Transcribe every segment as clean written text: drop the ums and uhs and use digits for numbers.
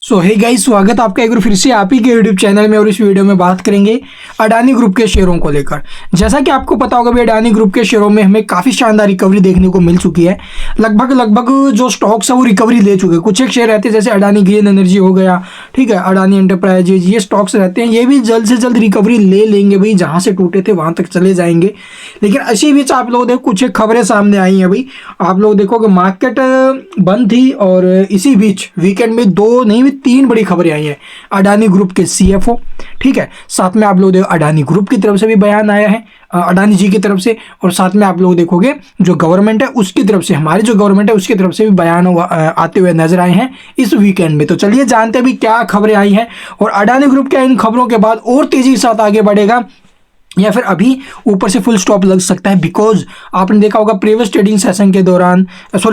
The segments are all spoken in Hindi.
सो हे गाइस, स्वागत आपका एक बार फिर से आप ही के यूट्यूब चैनल में। और इस वीडियो में बात करेंगे अडानी ग्रुप के शेयरों को लेकर। जैसा कि आपको पता होगा भी, अडानी ग्रुप के शेयरों में हमें काफ़ी शानदार रिकवरी देखने को मिल चुकी है। लगभग जो स्टॉक्स है वो रिकवरी ले चुके हैं। कुछ एक शेयर रहते हैं जैसे अडानी ग्रीन एनर्जी हो गया, ठीक है, अडानी एंटरप्राइजेज, ये स्टॉक्स रहते हैं, ये भी जल्द से जल्द रिकवरी ले लेंगे भाई। जहाँ से टूटे थे वहाँ तक चले जाएंगे। लेकिन इसी बीच आप लोग देखो कुछ एक खबरें सामने आई हैं भाई। आप लोग देखोगे मार्केट बंद थी और इसी बीच वीकेंड में 2 नहीं भी 3 बड़ी खबरें आई हैं। अडानी ग्रुप के सीएफओ, ठीक है, साथ में आप लोग देखो अडानी ग्रुप की तरफ से भी बयान आया है, अडानी जी की तरफ से। और साथ में आप लोग देखोगे जो गवर्नमेंट है उसकी तरफ से, हमारी जो गवर्नमेंट है उसकी तरफ से भी बयान आते हुए नजर आए हैं इस वीकेंड में। तो चलिए जानते हैं भी क्या खबरें आई हैं और अडानी ग्रुप क्या इन खबरों के बाद और तेजी के साथ आगे बढ़ेगा या फिर अभी ऊपर से फुल स्टॉप लग सकता है। बिकॉज आपने देखा होगा प्रीवियस ट्रेडिंग सेशन के दौरान,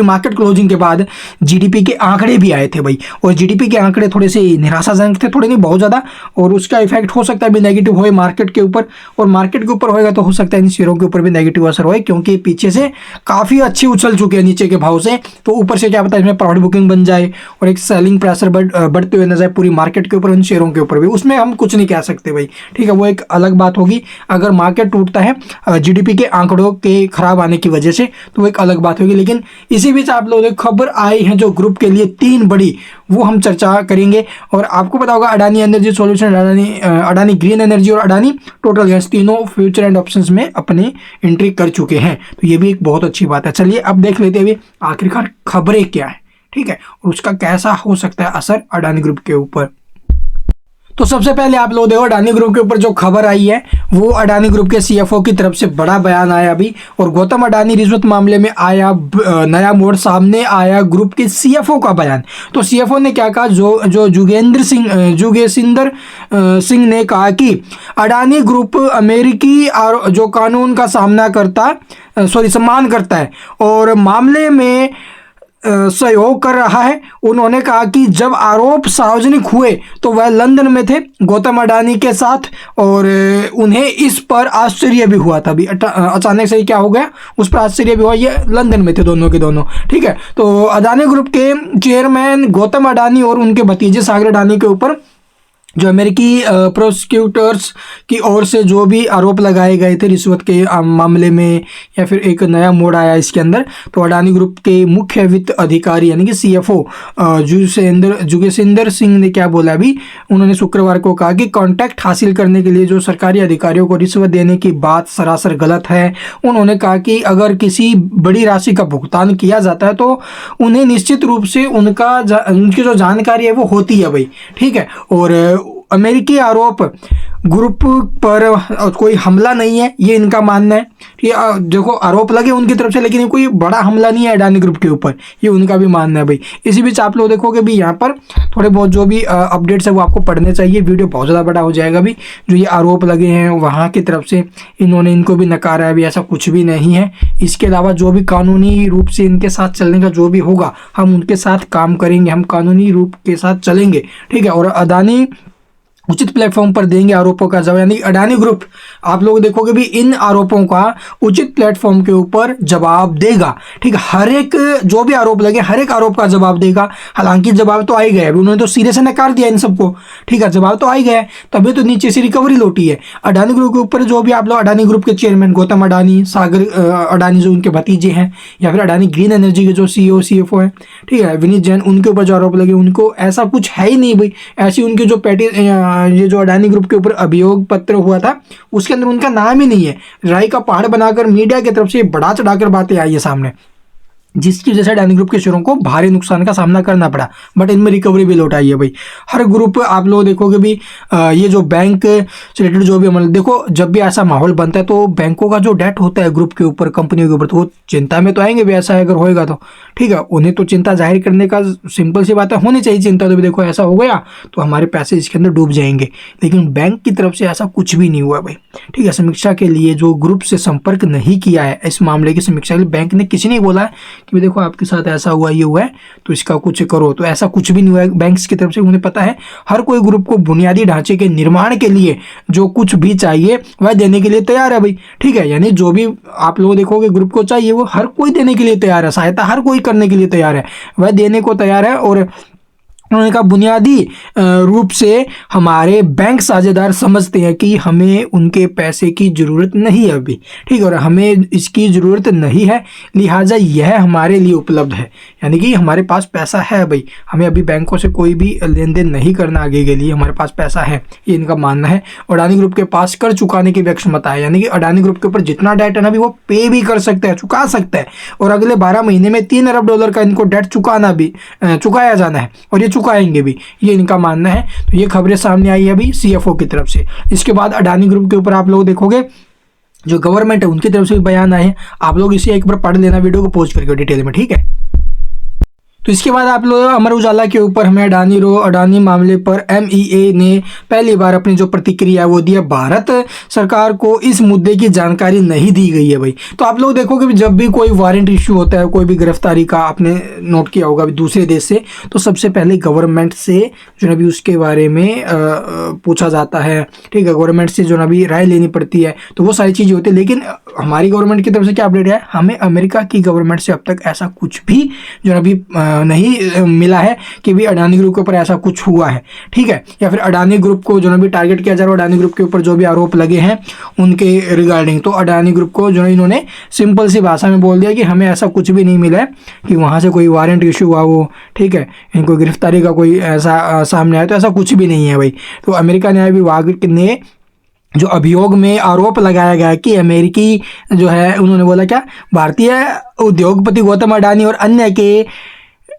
मार्केट क्लोजिंग के बाद जीडीपी के आंकड़े भी आए थे भाई। और जीडीपी के आंकड़े थोड़े से निराशाजनक थे, थोड़े नहीं बहुत ज़्यादा। और उसका इफेक्ट हो सकता है भी नेगेटिव होए मार्केट के ऊपर, और मार्केट के ऊपर होएगा तो हो सकता है इन शेयरों के ऊपर भी नेगेटिव असर होए, क्योंकि पीछे से काफ़ी अच्छे उछल चुके हैं नीचे के भाव से। तो ऊपर से क्या पता है इसमें प्रॉफिट बुकिंग बन जाए और एक सेलिंग प्रेशर बढ़ते हुए नजर पूरी मार्केट के ऊपर, उन शेयरों के ऊपर भी। उसमें हम कुछ नहीं कह सकते भाई, ठीक है, वो एक अलग बात होगी। अगर मार्केट टूटता है जीडीपी के आंकड़ों के खराब आने की वजह से तो वो एक अलग बात होगी। लेकिन इसी बीच आप लोगों को खबर आई है जो ग्रुप के लिए 3 बड़ी, वो हम चर्चा करेंगे। और आपको पता होगा Adani energy solution, Adani green energy और अडानी टोटल गैस तीनों फ्यूचर एंड ऑप्शंस में अपनी एंट्री कर चुके हैं। तो ये भी एक बहुत अच्छी बात है। चलिए अब देख लेते हैं आखिरकार खबरें क्या है, ठीक है, और उसका कैसा हो सकता है असर अडानी ग्रुप के ऊपर। तो सबसे पहले आप लोग देखो अडानी ग्रुप के ऊपर जो खबर आई है वो अडानी ग्रुप के सीएफओ की तरफ से बड़ा बयान आया अभी। और गौतम अडानी रिश्वत मामले में आया नया मोड़, सामने आया ग्रुप के सीएफओ का बयान। तो सीएफओ ने क्या कहा, जो जुगेसिंदर सिंह ने कहा कि अडानी ग्रुप अमेरिकी जो कानून का सम्मान करता है और मामले में सहयोग कर रहा है। उन्होंने कहा कि जब आरोप सार्वजनिक हुए तो वह लंदन में थे गौतम अडानी के साथ, और उन्हें इस पर आश्चर्य भी हुआ था। अभी अचानक से क्या हो गया उस पर आश्चर्य भी हुआ। ये लंदन में थे दोनों के दोनों, ठीक है। तो अडानी ग्रुप के चेयरमैन गौतम अडानी और उनके भतीजे सागर अडानी के ऊपर जो अमेरिकी प्रोसिक्यूटर्स की ओर से जो भी आरोप लगाए गए थे रिश्वत के मामले में, या फिर एक नया मोड़ आया इसके अंदर। तो अडानी ग्रुप के मुख्य वित्त अधिकारी यानी कि सीएफओ जुगेसिंदर सिंह ने क्या बोला अभी, उन्होंने शुक्रवार को कहा कि कॉन्ट्रैक्ट हासिल करने के लिए जो सरकारी अधिकारियों को रिश्वत देने की बात सरासर गलत है। उन्होंने कहा कि अगर किसी बड़ी राशि का भुगतान किया जाता है तो उन्हें निश्चित रूप से उनकी जो जानकारी है वो होती है भाई, ठीक है। और अमेरिकी आरोप ग्रुप पर कोई हमला नहीं है, ये इनका मानना है। ये देखो आरोप लगे उनकी तरफ से, लेकिन ये कोई बड़ा हमला नहीं है अडानी ग्रुप के ऊपर, ये उनका भी मानना है भाई। इसी बीच आप लोग देखोगे भी यहाँ पर थोड़े बहुत जो भी अपडेट्स है वो आपको पढ़ने चाहिए। वीडियो बहुत ज़्यादा बड़ा हो जाएगा भी। जो ये आरोप लगे हैं वहाँ की तरफ से इनको भी नकारा है भी, ऐसा कुछ भी नहीं है। इसके अलावा जो भी कानूनी रूप से इनके साथ चलने का जो भी होगा हम उनके साथ काम करेंगे, हम कानूनी रूप के साथ चलेंगे, ठीक है। और अडानी उचित प्लेटफॉर्म पर देंगे आरोपों का जवाब, यानी अडानी ग्रुप आप लोग देखोगे भी इन आरोपों का उचित प्लेटफॉर्म के ऊपर जवाब देगा, ठीक है। हर एक जो भी आरोप लगे हर एक आरोप का जवाब देगा। हालांकि जवाब तो आ ही गया, उन्होंने तो सिरे से नकार दिया इन सबको, ठीक है, जवाब तो आ ही गया है, तभी तो नीचे से रिकवरी लौटी है अडानी ग्रुप के ऊपर। जो भी आप लोग अडानी ग्रुप के चेयरमैन गौतम अडानी, सागर अडानी जो उनके भतीजे हैं, या फिर अडानी ग्रीन एनर्जी के जो सीईओ सीएफओ हैं, ठीक है, विनीत जैन, उनके ऊपर जो आरोप लगे उनको ऐसा कुछ है ही नहीं भाई। ऐसी उनकी जो ये जो अडानी ग्रुप के ऊपर अभियोग पत्र हुआ था उसके अंदर उनका नाम ही नहीं है। राई का पहाड़ बनाकर मीडिया की तरफ से बढ़ा चढ़ाकर बातें आई है सामने, जिसकी वजह से अडानी ग्रुप के शेयरों को भारी नुकसान का सामना करना पड़ा। बट इनमें रिकवरी भी लौट आई है भाई। हर ग्रुप आप लोग देखोगे भी ये जो बैंक से रिलेटेड जो भी मतलब देखो, जब भी ऐसा माहौल बनता है तो बैंकों का जो डेट होता है ग्रुप के ऊपर, कंपनियों के ऊपर, तो वो चिंता में तो आएंगे भी, ऐसा अगर होएगा तो, ठीक है। उन्हें तो चिंता जाहिर करने का सिंपल सी बात है, होनी चाहिए चिंता। तो भी देखो ऐसा हो गया तो हमारे पैसे इसके अंदर डूब जाएंगे। लेकिन बैंक की तरफ से ऐसा कुछ भी नहीं हुआ भाई, ठीक है। समीक्षा के लिए जो ग्रुप से संपर्क नहीं किया है, इस मामले की समीक्षा के लिए बैंक ने किसी ने बोला कि देखो आपके साथ ऐसा हुआ, ये हुआ है तो इसका कुछ करो, तो ऐसा कुछ भी नहीं हुआ है बैंक्स की तरफ से। उन्हें पता है हर कोई ग्रुप को बुनियादी ढांचे के निर्माण के लिए जो कुछ भी चाहिए वह देने के लिए तैयार है भाई, ठीक है। यानी जो भी आप लोग देखोगे ग्रुप को चाहिए वो हर कोई देने के लिए तैयार है, सहायता हर कोई करने के लिए तैयार है, वह देने को तैयार है। और उन्होंने कहा बुनियादी रूप से हमारे बैंक साझेदार समझते हैं कि हमें उनके पैसे की ज़रूरत नहीं है अभी, ठीक है, और हमें इसकी ज़रूरत नहीं है, लिहाजा यह हमारे लिए उपलब्ध है। यानी कि हमारे पास पैसा है भाई, हमें अभी बैंकों से कोई भी लेन देन नहीं करना आगे के लिए, हमारे पास पैसा है, ये इनका मानना है। अडानी ग्रुप के पास कर चुकाने की भी क्षमता है, यानी कि अडानी ग्रुप के ऊपर जितना डेट है ना भी वो पे भी कर सकता है, चुका सकता है, और अगले 12 महीने में $3 अरब का इनको डेट चुकाया जाना है, और ये चुकाएंगे भी, ये इनका मानना है। तो ये खबरें सामने आई है अभी सीएफओ की तरफ से। इसके बाद अडानी ग्रुप के ऊपर आप लोग देखोगे जो गवर्नमेंट है उनकी तरफ से भी बयान आए हैं, आप लोग इसे एक बार पढ़ लेना वीडियो को पॉज करके डिटेल में, ठीक है। तो इसके बाद आप लोग अमर उजाला के ऊपर हमें अडानी मामले पर एमईए ने पहली बार अपनी जो प्रतिक्रिया वो दी है। भारत सरकार को इस मुद्दे की जानकारी नहीं दी गई है भाई। तो आप लोग देखोगे जब भी कोई वारंट इश्यू होता है, कोई भी गिरफ्तारी का, आपने नोट किया होगा दूसरे देश से, तो सबसे पहले गवर्नमेंट से जो ना भी उसके बारे में पूछा जाता है, ठीक है, गवर्नमेंट से जो ना भी राय लेनी पड़ती है, तो वो सारी चीज़ें होती है। लेकिन हमारी गवर्नमेंट की तरफ से क्या अपडेट है, हमें अमेरिका की गवर्नमेंट से अब तक ऐसा कुछ भी जो ना भी नहीं मिला है कि भी अडानी ग्रुप के ऊपर ऐसा कुछ हुआ है, ठीक है, या फिर अडानी ग्रुप को जो ना भी टारगेट किया जा रहा है, अडानी ग्रुप के ऊपर जो भी आरोप लगे हैं उनके रिगार्डिंग। तो अडानी ग्रुप को जो इन्होंने सिंपल सी भाषा में बोल दिया कि हमें ऐसा कुछ भी नहीं मिला है कि वहाँ से कोई वारंट इशू हुआ हो, ठीक है, इनको गिरफ्तारी का कोई ऐसा सामने आया, तो ऐसा कुछ भी नहीं है भाई। तो अमेरिका न्याय विभाग ने जो अभियोग में आरोप लगाया गया कि अमेरिकी जो है, उन्होंने बोला क्या, भारतीय उद्योगपति गौतम अडानी और अन्य के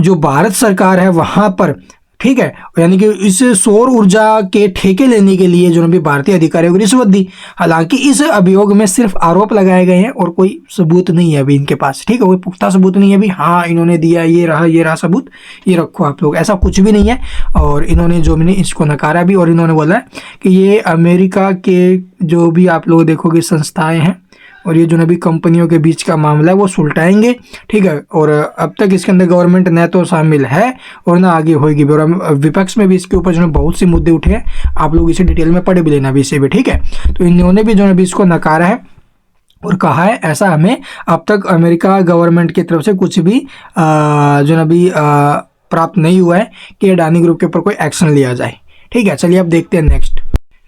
जो भारत सरकार है वहाँ पर, ठीक है, यानी कि इस सौर ऊर्जा के ठेके लेने के लिए जो भी भारतीय अधिकारियों को रिश्वत दी। हालांकि इस अभियोग में सिर्फ आरोप लगाए गए हैं और कोई सबूत नहीं है अभी इनके पास, ठीक है, कोई पुख्ता सबूत नहीं है अभी। हाँ, इन्होंने दिया, ये रहा सबूत, ये रखो आप लोग, ऐसा कुछ भी नहीं है। और इन्होंने जो मैंने इसको नकारा भी, और इन्होंने बोला कि ये अमेरिका के जो भी आप लोग देखोगे संस्थाएँ हैं और ये जो ना भी कंपनियों के बीच का मामला है वो सुलटाएंगे, ठीक है। और अब तक इसके अंदर गवर्नमेंट न तो शामिल है और ना आगे होगी भी, और विपक्ष में भी इसके ऊपर जो है बहुत से मुद्दे उठे हैं, आप लोग इसे डिटेल में पढ़ भी लेना भी, इसे भी, ठीक है। तो इन्होंने भी जो है इसको नकारा है और कहा है ऐसा हमें अब तक अमेरिका गवर्नमेंट की तरफ से कुछ भी जो ना भी प्राप्त नहीं हुआ है कि अडानी ग्रुप के ऊपर कोई एक्शन लिया जाए, ठीक है। चलिए अब देखते हैं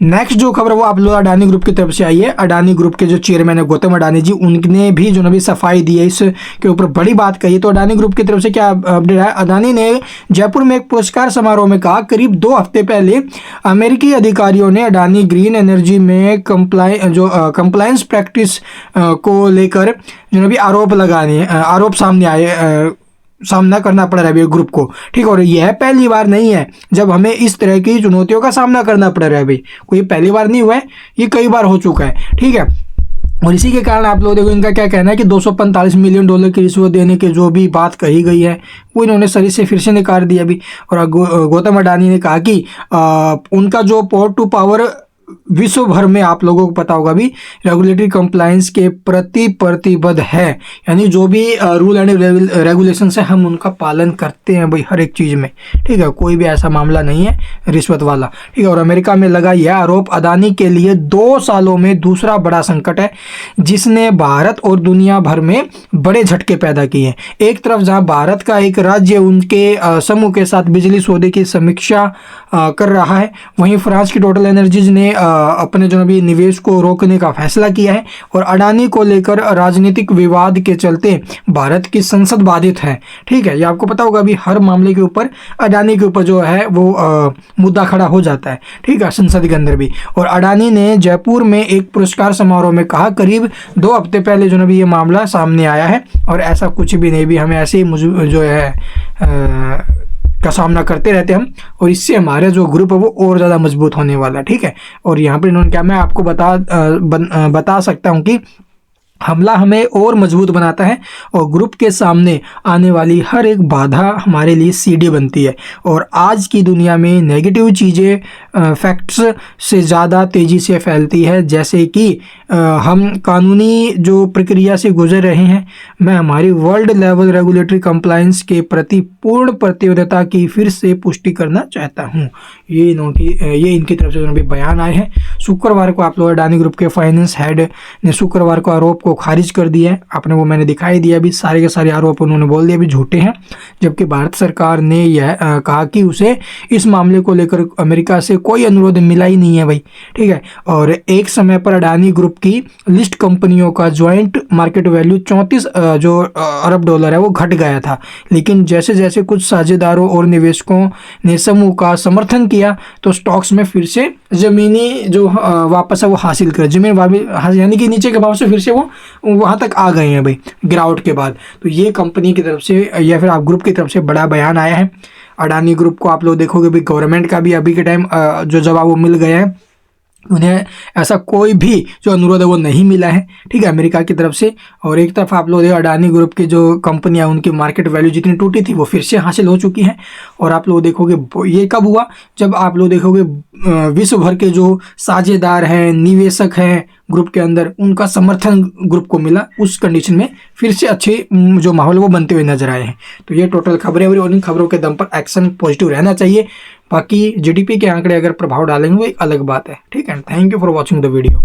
नेक्स्ट जो खबर वो आप लोग अडानी ग्रुप की तरफ से आई है। अडानी ग्रुप के जो चेयरमैन है गौतम अडानी जी, उनने भी जो नवी सफाई दी है, इसके ऊपर बड़ी बात कही। तो अडानी ग्रुप की तरफ से क्या अपडेट है, अडानी ने जयपुर में एक पुरस्कार समारोह में कहा करीब 2 हफ्ते पहले अमेरिकी अधिकारियों ने अडानी ग्रीन एनर्जी में कंप्लायंस प्रैक्टिस को लेकर जो नवी आरोप सामना करना पड़ रहा है ग्रुप को, ठीक है। और यह पहली बार नहीं है जब हमें इस तरह की चुनौतियों का सामना करना पड़ रहा है भाई, कोई पहली बार नहीं हुआ है, ये कई बार हो चुका है, ठीक है। और इसी के कारण आप लोग देखो इनका क्या कहना है कि $245 मिलियन की रिश्वत देने की जो भी बात कही गई है वो इन्होंने सरी से फिर से नकार दिया अभी। और गौतम अडानी ने कहा कि उनका जो पोर्ट टू पावर विश्व भर में आप लोगों को पता होगा भी रेगुलेटरी कंप्लायंस के प्रति प्रतिबद्ध है, यानी जो भी रूल एंड रेगुलेशन है हम उनका पालन करते हैं भाई हर एक चीज़ में, ठीक है, कोई भी ऐसा मामला नहीं है रिश्वत वाला, ठीक है। और अमेरिका में लगा यह आरोप अडानी के लिए 2 सालों में दूसरा बड़ा संकट है जिसने भारत और दुनिया भर में बड़े झटके पैदा किए हैं। एक तरफ जहां भारत का एक राज्य उनके समूह के साथ बिजली सौदे की समीक्षा कर रहा है, वहीं फ्रांस की टोटल एनर्जीज ने अपने जो भी निवेश को रोकने का फैसला किया है। और अडानी को लेकर राजनीतिक विवाद के चलते भारत की संसद बाधित है, ठीक है। ये आपको पता होगा अभी हर मामले के ऊपर अडानी के ऊपर जो है वो मुद्दा खड़ा हो जाता है, ठीक है, संसद के अंदर भी। और अडानी ने जयपुर में एक पुरस्कार समारोह में कहा करीब 2 हफ्ते पहले जो भी ये मामला सामने आया है और ऐसा कुछ भी नहीं, भी हमें ऐसे ही जो है का सामना करते रहते हम, और इससे हमारे जो ग्रुप है वो और ज़्यादा मजबूत होने वाला है, ठीक है। और यहाँ पर इन्होंने क्या, मैं आपको बता सकता हूँ कि हमला हमें और मजबूत बनाता है और ग्रुप के सामने आने वाली हर एक बाधा हमारे लिए सीढ़ी बनती है। और आज की दुनिया में नेगेटिव चीज़ें फैक्ट्स से ज़्यादा तेज़ी से फैलती है, जैसे कि हम कानूनी जो प्रक्रिया से गुजर रहे हैं। मैं हमारी वर्ल्ड लेवल रेगुलेटरी कंप्लायंस के प्रति पूर्ण प्रतिबद्धता की फिर से पुष्टि करना चाहता हूँ। ये इनकी तरफ से जो भी बयान आए हैं। शुक्रवार को आप लोग अडानी ग्रुप के फाइनेंस हेड ने शुक्रवार को आरोप को को खारिज कर दिया है। आपने वो मैंने दिखाई दिया अभी, सारे के सारे आरोप उन्होंने बोल दिया अभी झूठे हैं, जबकि भारत सरकार ने यह कहा कि उसे इस मामले को लेकर अमेरिका से कोई अनुरोध मिला ही नहीं है भाई, ठीक है। और एक समय पर अडानी ग्रुप की लिस्ट कंपनियों का ज्वाइंट मार्केट वैल्यू 34 जो अरब डॉलर है वो घट गया था, लेकिन जैसे जैसे कुछ साझेदारों और निवेशकों ने समूह का समर्थन किया तो स्टॉक्स में फिर से ज़मीनी जो वापस है वो हासिल कर, जमीन यानी कि नीचे के भाव से फिर से वो वहाँ तक आ गए हैं भाई गिरावट के बाद। तो ये कंपनी की तरफ से या फिर आप ग्रुप की तरफ से बड़ा बयान आया है। अडानी ग्रुप को आप लोग देखोगे भाई गवर्नमेंट का भी अभी के टाइम जो जवाब वो मिल गया है, उन्हें ऐसा कोई भी जो अनुरोध है वो नहीं मिला है, ठीक है, अमेरिका की तरफ से। और एक तरफ आप लोग अडानी ग्रुप की जो कंपनियां उनकी मार्केट वैल्यू जितनी टूटी थी वो फिर से हासिल हो चुकी है। और आप लोग देखोगे ये कब हुआ, जब आप लोग देखोगे विश्व भर के जो साझेदार हैं, निवेशक हैं ग्रुप के अंदर, उनका समर्थन ग्रुप को मिला, उस कंडीशन में फिर से अच्छे जो माहौल वो बनते हुए नजर आए हैं। तो ये टोटल खबरें और इन खबरों के दम पर एक्शन पॉजिटिव रहना चाहिए। बाकी जीडीपी के आंकड़े अगर प्रभाव डालेंगे वो एक अलग बात है, ठीक है। Thank you for watching the video.